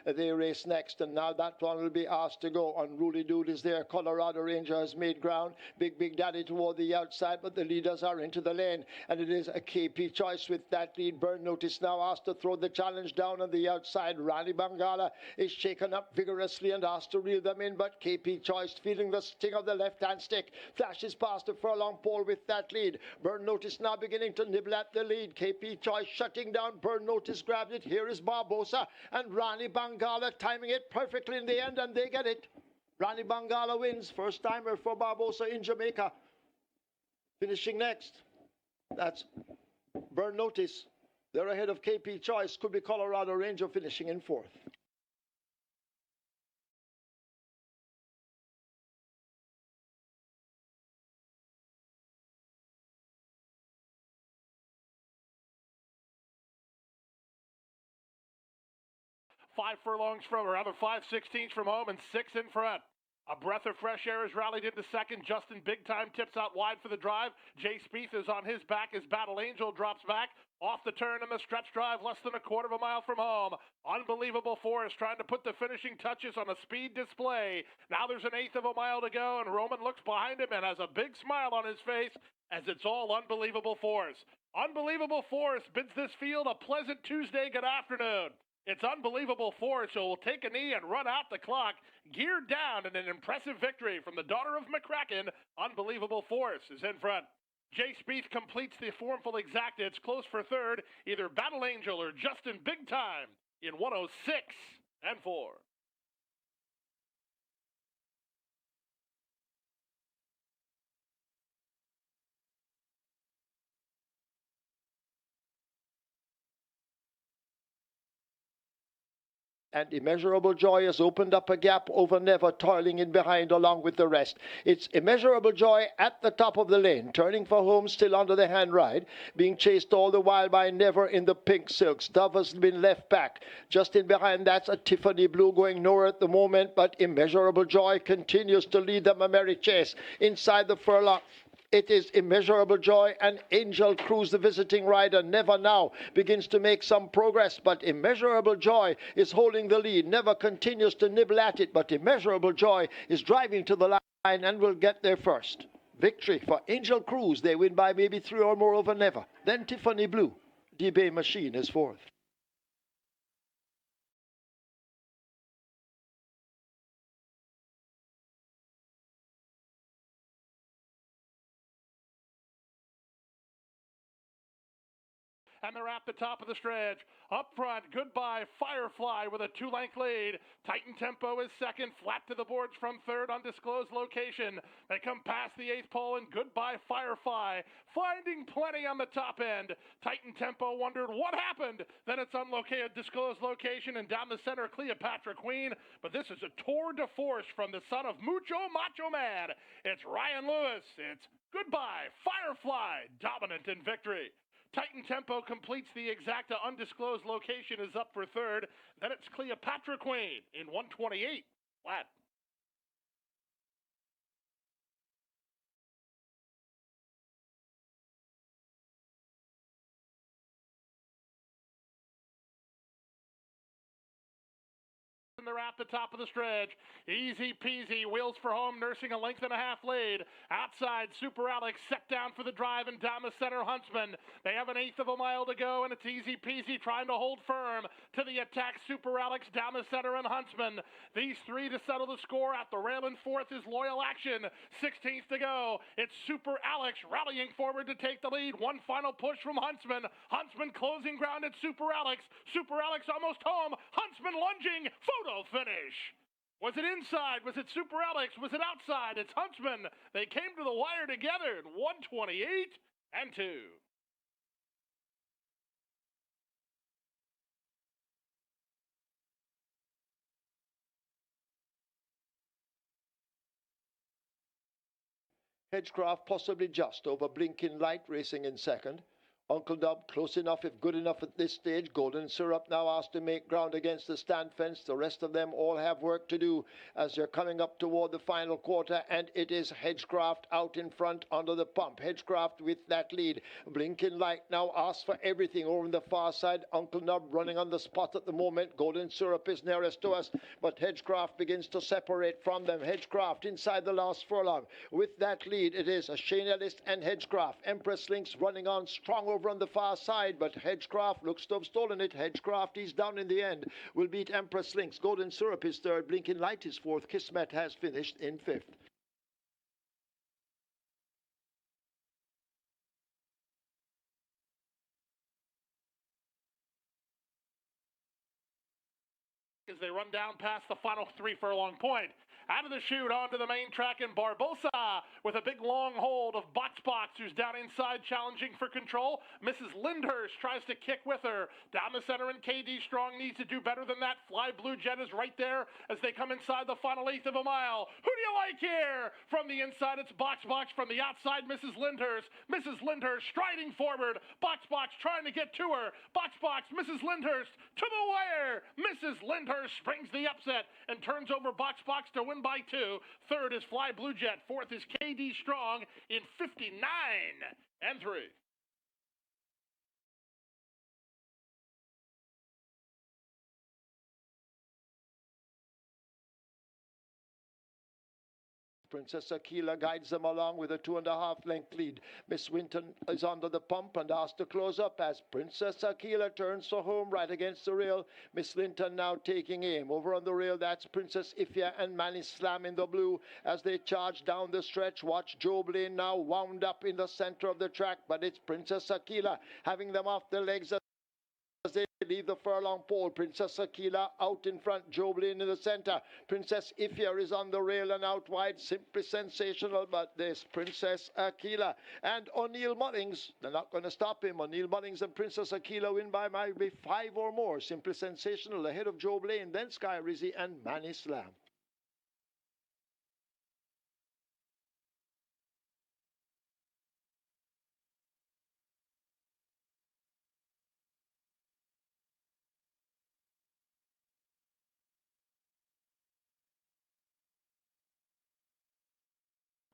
They race next, and now that one will be asked to go. Unruly Dude is there. Colorado Ranger has made ground. Big Daddy toward the outside, but the leaders are into the lane, and it is a KP Choice with that lead. Burn Notice now asked to throw the challenge down on the outside. Rani Bangala is shaken up vigorously and asked to reel them in, but KP Choice, feeling the sting of the left-hand stick, flashes past the furlong pole with that lead. Burn Notice now beginning to nibble at the lead. KP Choice shutting down. Burn Notice grabbed it. Here is Barbosa, and Rani Bangala timing it perfectly in the end, and they get it. Rani Bangala wins. First timer for Barbosa in Jamaica. Finishing next, that's Burn Notice. They're ahead of KP Choice. Could be Colorado Ranger finishing in fourth. Five furlongs from, or rather 5/16 from home, and 6 in front. A breath of fresh air is rallied into second. Justin Big Time tips out wide for the drive. Jay Spieth is on his back as Battle Angel drops back. Off the turn in the stretch drive, less than a quarter of a mile from home. Unbelievable Force trying to put the finishing touches on a speed display. Now there's an eighth of a mile to go, and Roman looks behind him and has a big smile on his face as it's all Unbelievable Force. Unbelievable Force bids this field a pleasant Tuesday good afternoon. It's Unbelievable Force, so will take a knee and run out the clock, geared down in an impressive victory from the daughter of McCracken. Unbelievable Force is in front. Jay Spieth completes the formful exacta. It's close for third, either Battle Angel or Justin Big Time in 106 and 4. And Immeasurable Joy has opened up a gap over Never, toiling in behind along with the rest. It's Immeasurable Joy at the top of the lane, turning for home, still under the hand ride, being chased all the while by Never in the pink silks. Dove has been left back. Just in behind, that's a Tiffany Blue going nowhere at the moment, but Immeasurable Joy continues to lead them a merry chase. Inside the furlong, it is Immeasurable Joy and Angel Cruz, the visiting rider. Never now begins to make some progress, but Immeasurable Joy is holding the lead. Never continues to nibble at it, but Immeasurable Joy is driving to the line and will get there first. Victory for Angel Cruz. They win by maybe 3 or more over Never. Then Tiffany Blue. D-Bay Machine is fourth. And they're at the top of the stretch. Up front, Goodbye Firefly with a 2-length lead. Titan Tempo is second, flat to the boards from third, undisclosed location. They come past the 8th pole, and Goodbye Firefly finding plenty on the top end. Titan Tempo wondered what happened. Then it's unlocated, disclosed location, and down the center, Cleopatra Queen. But this is a tour de force from the son of Mucho Macho Man. It's Ryan Lewis. It's Goodbye Firefly, dominant in victory. Titan Tempo completes the exacta. Undisclosed location is up for third. Then it's Cleopatra Queen in 128 flat. And they're at the top of the stretch. Easy peasy, wheels for home, nursing a length and a half lead. Outside, Super Alex set down for the drive, and down the center, Huntsman. They have an eighth of a mile to go, and it's easy peasy trying to hold firm to the attack. Super Alex down the center, and Huntsman. These three to settle the score. At the rail in fourth is Loyal Action. 16th to go. It's Super Alex rallying forward to take the lead. One final push from Huntsman. Huntsman closing ground at Super Alex. Super Alex almost home. Huntsman lunging. Photo finish. Was it inside? Was it Super Alex? Was it outside? It's Huntsman. They came to the wire together in 128 and 2. Hedgecraft possibly just over Blinking Light racing in second. Uncle Dub close enough if good enough at this stage. Golden Syrup now asked to make ground against the stand fence. The rest of them all have work to do as they're coming up toward the final quarter, and it is Hedgecraft out in front under the pump. Hedgecraft with that lead. Blinking Light now asks for everything over on the far side. Uncle Nub running on the spot at the moment. Golden Syrup is nearest to us, but Hedgecraft begins to separate from them. Hedgecraft inside the last furlong. With that lead, it is a Shane Ellis and Hedgecraft. Empress Lynx running on strong over on the far side, but Hedgecraft looks to have stolen it. Hedgecraft is down in the end. Will beat Empress Lynx. Golden Syrup is third. Blinking Light is fourth. Kismet has finished in fifth. As they run down past the final 3 furlong point. Out of the chute onto the main track, and Barbosa with a big long hold of Box, who's down inside challenging for control. Mrs. Lyndhurst tries to kick with her. Down the center, and KD Strong needs to do better than that. Fly Blue Jet is right there as they come inside the final 1/8 of a mile. Who do you like here? From the inside, it's Box. From the outside, Mrs. Lyndhurst. Mrs. Lyndhurst striding forward. Box trying to get to her. Box, Mrs. Lyndhurst to the wire. Mrs. Lyndhurst springs the upset and turns over Box to win by 2. Third is Fly Blue Jet. Fourth is KD Strong in 59-3. Princess Aquila guides them along with a 2.5 length lead. Miss Winton is under the pump and asked to close up as Princess Aquila turns for home right against the rail. Miss Linton now taking aim. Over on the rail, that's Princess Ifya and Manny Slam in the blue as they charge down the stretch. Watch Joe Blaine now wound up in the center of the track, but it's Princess Aquila having them off the legs as they leave the furlong pole. Princess Aquila out in front, Joe Blaine in the center. Princess Ifya is on the rail and out wide. Simply sensational, but this Princess Aquila and O'Neill Mullings, they're not going to stop him. O'Neill Mullings and Princess Aquila win by maybe 5 or more. Simply sensational ahead of Joe Blaine, then Sky Rizzy and Manny Slam.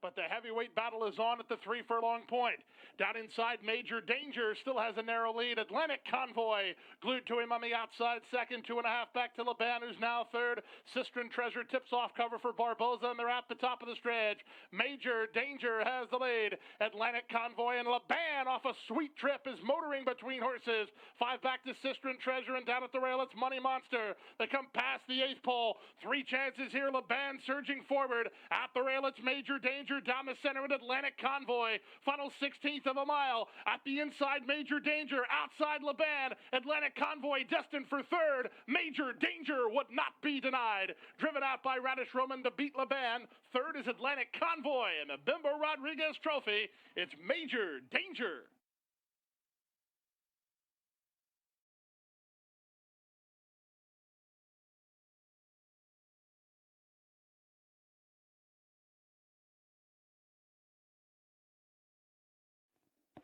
But the heavyweight battle is on at the 3 furlong point. Down inside, Major Danger still has a narrow lead. Atlantic Convoy glued to him on the outside. Second, 2.5 back to Laban, who's now third. Sistren Treasure tips off cover for Barbosa, and they're at the top of the stretch. Major Danger has the lead. Atlantic Convoy and Laban off a sweet trip is motoring between horses. 5 back to Sistren Treasure, and down at the rail, it's Money Monster. They come past the 8th pole. 3 chances here. Laban surging forward. At the rail, it's Major Danger. Down the center with Atlantic Convoy. Final 16th of a mile. At the inside, Major Danger. Outside, Laban. Atlantic Convoy destined for third. Major Danger would not be denied. Driven out by Radish Roman to beat Laban. Third is Atlantic Convoy. And the Bimbo Rodriguez Trophy, it's Major Danger.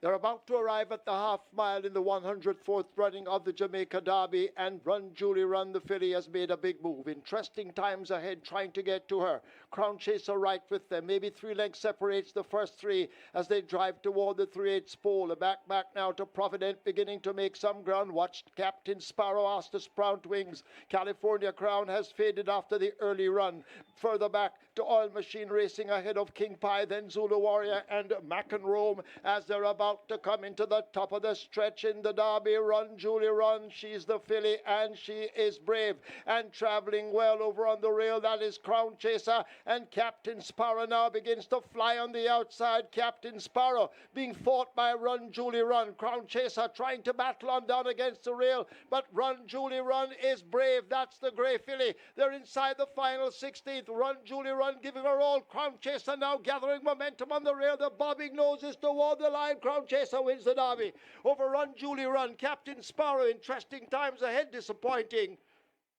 They're about to arrive at the half mile in the 104th running of the Jamaica Derby, and Run Julie Run, the filly, has made a big move. Interesting times ahead trying to get to her. Crown Chaser right with them. Maybe 3 lengths separates the first 3 as they drive toward the 3/8 pole. A back now to Provident, beginning to make some ground. Watched Captain Sparrow asked to sprout wings. California Crown has faded after the early run. Further back to Oil Machine racing ahead of King Pie, then Zulu Warrior and Macanrome as they're about to come into the top of the stretch in the Derby. Run Julie Run, she's the filly and she is brave and traveling well. Over on the rail, that is Crown Chaser, and Captain Sparrow now begins to fly on the outside. Captain Sparrow being fought by Run Julie Run. Crown Chaser trying to battle on down against the rail, but Run Julie Run is brave. That's the grey filly. They're inside the final 16th. Run Julie Run giving her all. Crown Chaser now gathering momentum on the rail. The bobbing noses toward the line. Crown Chaser wins the Derby over Run Julie Run. Captain Sparrow, interesting times ahead, disappointing.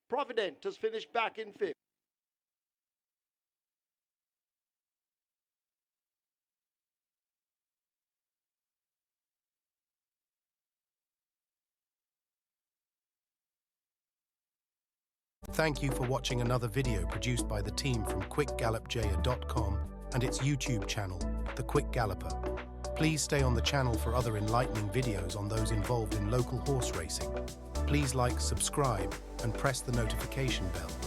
Provident has finished back in 5th. Thank you for watching another video produced by the team from quickgallopjaya.com and its YouTube channel, The Quick Galloper. Please stay on the channel for other enlightening videos on those involved in local horse racing. Please like, subscribe, and press the notification bell.